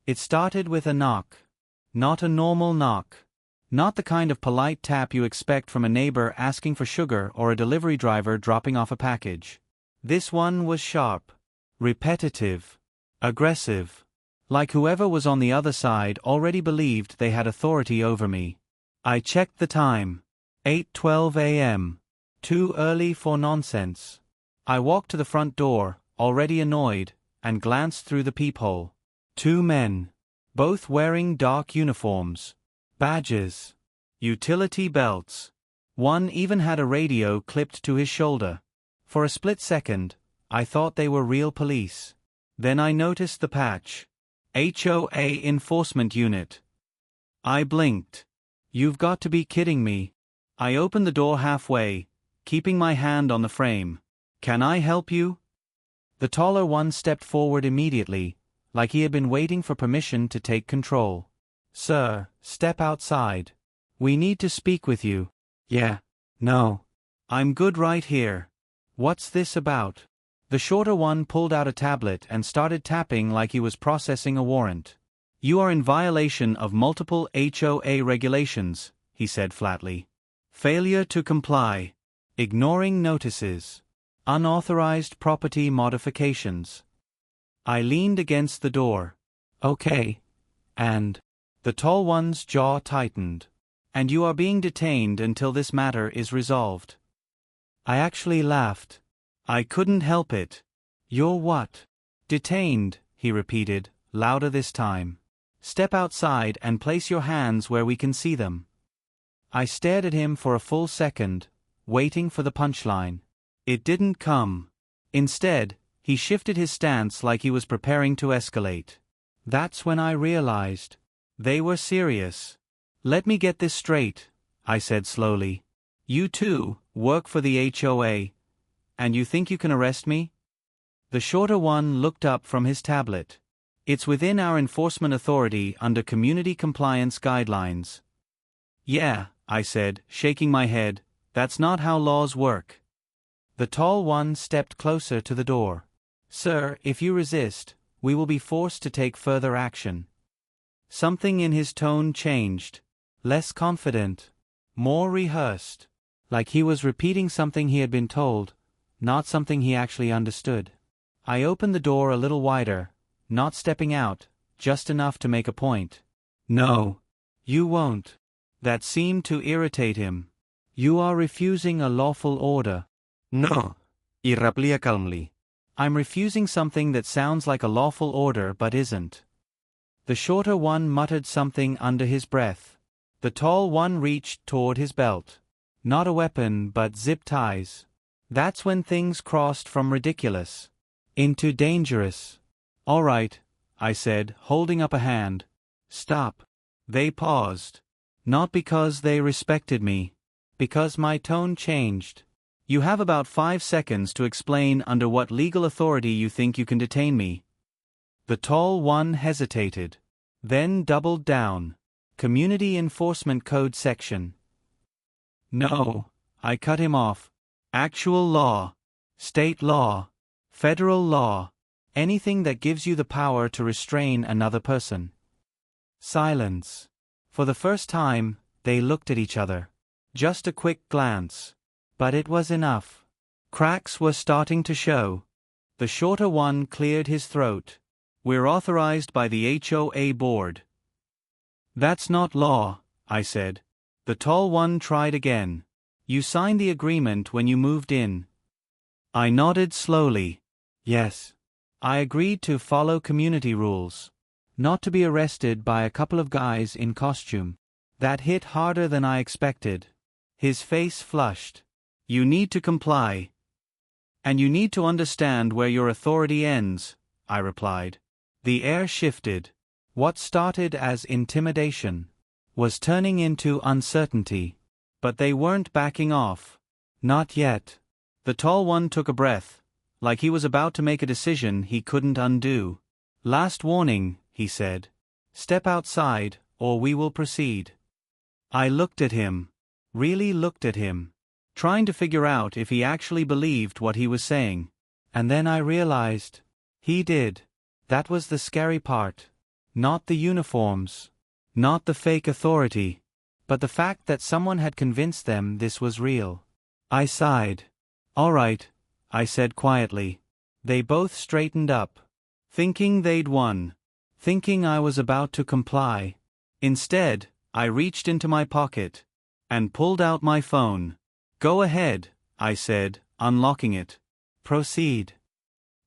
It started with a knock. Not a normal knock. Not the kind of polite tap you expect from a neighbor asking for sugar or a delivery driver dropping off a package. This one was sharp, repetitive, aggressive. Like whoever was on the other side already believed they had authority over me. I checked the time. 8:12 a.m. Too early for nonsense. I walked to the front door, already annoyed, and glanced through the peephole. 2 men. Both wearing dark uniforms. Badges. Utility belts. One even had a radio clipped to his shoulder. For a split second, I thought they were real police. Then I noticed the patch. HOA Enforcement Unit. I blinked. You've got to be kidding me. I opened the door halfway, keeping my hand on the frame. Can I help you? The taller one stepped forward immediately, like he had been waiting for permission to take control. Sir, step outside. We need to speak with you. Yeah. No. I'm good right here. What's this about? The shorter one pulled out a tablet and started tapping like he was processing a warrant. You are in violation of multiple HOA regulations, he said flatly. Failure to comply. Ignoring notices. Unauthorized property modifications. I leaned against the door. Okay. And? The tall one's jaw tightened. And you are being detained until this matter is resolved. I actually laughed. I couldn't help it. You're what? Detained, he repeated, louder this time. Step outside and place your hands where we can see them. I stared at him for a full second, waiting for the punchline. It didn't come. Instead, he shifted his stance like he was preparing to escalate. That's when I realized. They were serious. Let me get this straight, I said slowly. You too work for the HOA. And you think you can arrest me? The shorter one looked up from his tablet. It's within our enforcement authority under community compliance guidelines. Yeah, I said, shaking my head, that's not how laws work. The tall one stepped closer to the door. Sir, if you resist, we will be forced to take further action. Something in his tone changed. Less confident. More rehearsed. Like he was repeating something he had been told. Not something he actually understood. I opened the door a little wider, not stepping out, just enough to make a point. No. You won't. That seemed to irritate him. You are refusing a lawful order. No. Y replica calmly. I'm refusing something that sounds like a lawful order but isn't. The shorter one muttered something under his breath. The tall one reached toward his belt. Not a weapon but zip ties. That's when things crossed from ridiculous into dangerous. All right, I said, holding up a hand. Stop. They paused. Not because they respected me. Because my tone changed. You have about 5 seconds to explain under what legal authority you think you can detain me. The tall one hesitated. Then doubled down. Community Enforcement Code section. No, I cut him off. Actual law. State law. Federal law. Anything that gives you the power to restrain another person. Silence. For the first time, they looked at each other. Just a quick glance. But it was enough. Cracks were starting to show. The shorter one cleared his throat. We're authorized by the HOA board. That's not law, I said. The tall one tried again. You signed the agreement when you moved in. I nodded slowly. Yes. I agreed to follow community rules. Not to be arrested by a couple of guys in costume. That hit harder than I expected. His face flushed. You need to comply. And you need to understand where your authority ends, I replied. The air shifted. What started as intimidation was turning into uncertainty. But they weren't backing off. Not yet. The tall one took a breath, like he was about to make a decision he couldn't undo. Last warning, he said. Step outside, or we will proceed. I looked at him. Really looked at him. Trying to figure out if he actually believed what he was saying. And then I realized. He did. That was the scary part. Not the uniforms. Not the fake authority. But the fact that someone had convinced them this was real. I sighed. "All right," I said quietly. They both straightened up. Thinking they'd won. Thinking I was about to comply. Instead, I reached into my pocket. And pulled out my phone. "Go ahead," I said, unlocking it. "Proceed."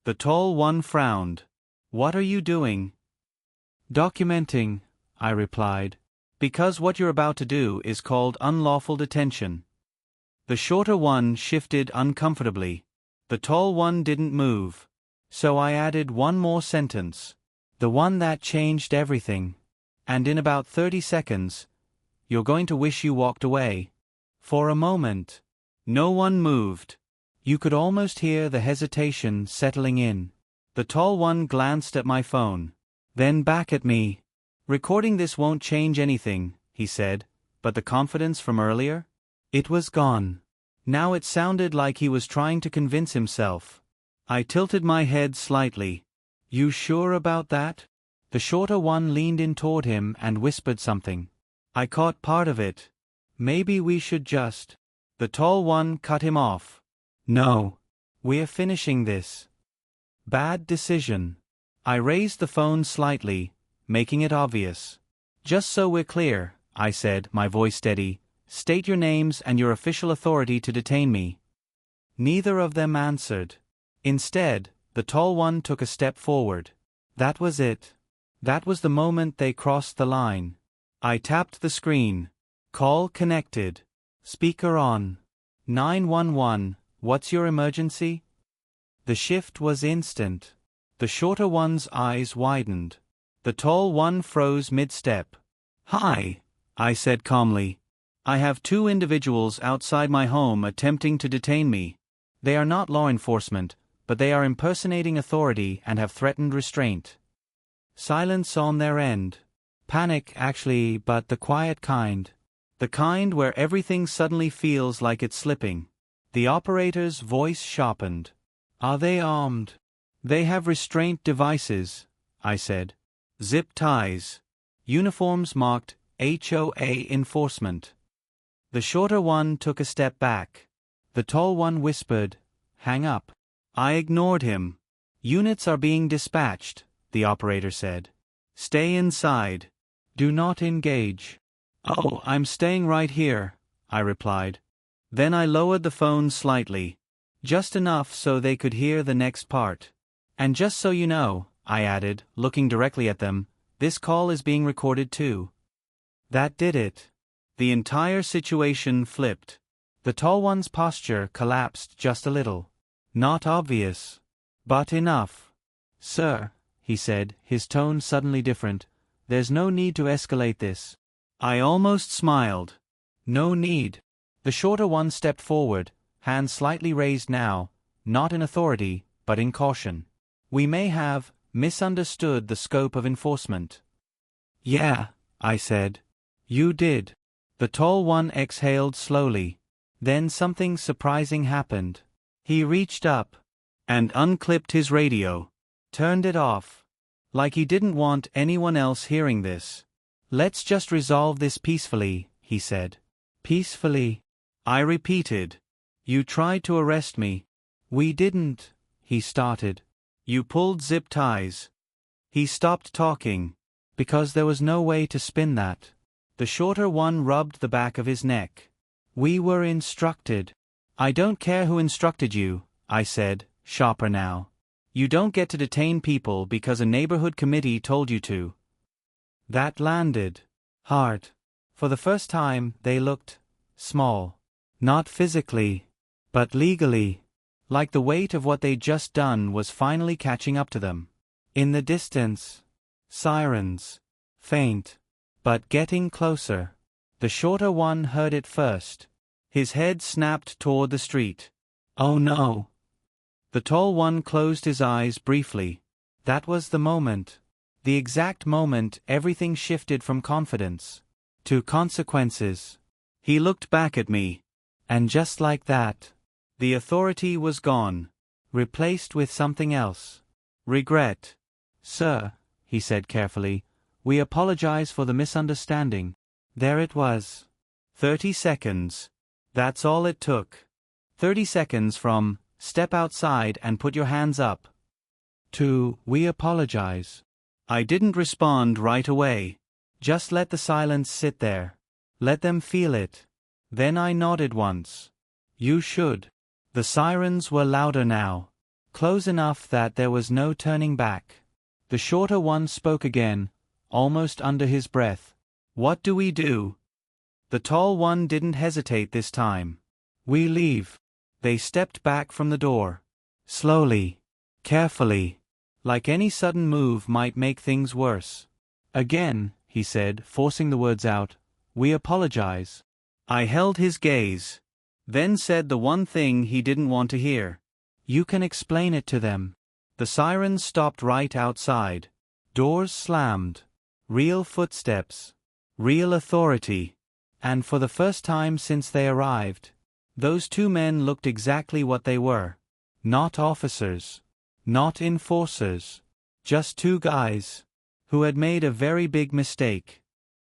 The tall one frowned. "What are you doing?" "Documenting," I replied. "Because what you're about to do is called unlawful detention." The shorter one shifted uncomfortably. The tall one didn't move. So I added one more sentence. The one that changed everything. And in about 30 seconds, you're going to wish you walked away. For a moment. No one moved. You could almost hear the hesitation settling in. The tall one glanced at my phone. Then back at me. "Recording this won't change anything," he said, "but the confidence from earlier? It was gone." Now it sounded like he was trying to convince himself. I tilted my head slightly. "You sure about that?" The shorter one leaned in toward him and whispered something. I caught part of it. "Maybe we should just—" The tall one cut him off. "No. We're finishing this." Bad decision. I raised the phone slightly, making it obvious. "Just so we're clear," I said, my voice steady, "state your names and your official authority to detain me." Neither of them answered. Instead, the tall one took a step forward. That was it. That was the moment they crossed the line. I tapped the screen. Call connected. Speaker on. 911, what's your emergency? The shift was instant. The shorter one's eyes widened. The tall one froze mid-step. "Hi," I said calmly. "I have 2 individuals outside my home attempting to detain me. They are not law enforcement, but they are impersonating authority and have threatened restraint." Silence on their end. Panic, actually, but the quiet kind. The kind where everything suddenly feels like it's slipping. The operator's voice sharpened. "Are they armed?" "They have restraint devices," I said. "Zip ties. Uniforms marked HOA enforcement." The shorter one took a step back. The tall one whispered, "Hang up." I ignored him. "Units are being dispatched," the operator said. "Stay inside. Do not engage." "Oh, I'm staying right here," I replied. Then I lowered the phone slightly. Just enough so they could hear the next part. "And just so you know," I added, looking directly at them, "this call is being recorded too." That did it. The entire situation flipped. The tall one's posture collapsed just a little. Not obvious. But enough. "Sir," he said, his tone suddenly different, "there's no need to escalate this." I almost smiled. "No need." The shorter one stepped forward, hands slightly raised now, not in authority, but in caution. "We may have misunderstood the scope of enforcement." "Yeah," I said. "You did." The tall one exhaled slowly. Then something surprising happened. He reached up and unclipped his radio. Turned it off. Like he didn't want anyone else hearing this. "Let's just resolve this peacefully," he said. "Peacefully?" I repeated. "You tried to arrest me." "We didn't," he started. "You pulled zip ties." He stopped talking. "Because there was no way to spin that." The shorter one rubbed the back of his neck. "We were instructed." "I don't care who instructed you," I said, sharper now. "You don't get to detain people because a neighborhood committee told you to." That landed hard. For the first time, they looked small. Not physically, but legally. Like the weight of what they'd just done was finally catching up to them. In the distance, sirens. Faint. But getting closer. The shorter one heard it first. His head snapped toward the street. "Oh no." The tall one closed his eyes briefly. That was the moment. The exact moment everything shifted from confidence to consequences. He looked back at me. And just like that, the authority was gone. Replaced with something else. Regret. "Sir," he said carefully, We apologize for the misunderstanding. There it was. 30 seconds. That's all it took. 30 seconds from, step outside and put your hands up, to, we apologize. I didn't respond right away. Just let the silence sit there. Let them feel it. Then I nodded once. You should. The sirens were louder now. Close enough that there was no turning back. The shorter one spoke again, almost under his breath. What do we do? The tall one didn't hesitate this time. We leave. They stepped back from the door. Slowly. Carefully. Like any sudden move might make things worse. Again, he said, forcing the words out, we apologize. I held his gaze. Then said the one thing he didn't want to hear. You can explain it to them. The sirens stopped right outside. Doors slammed. Real footsteps. Real authority. And for the first time since they arrived, those two men looked exactly what they were. Not officers. Not enforcers. Just two guys who had made a very big mistake.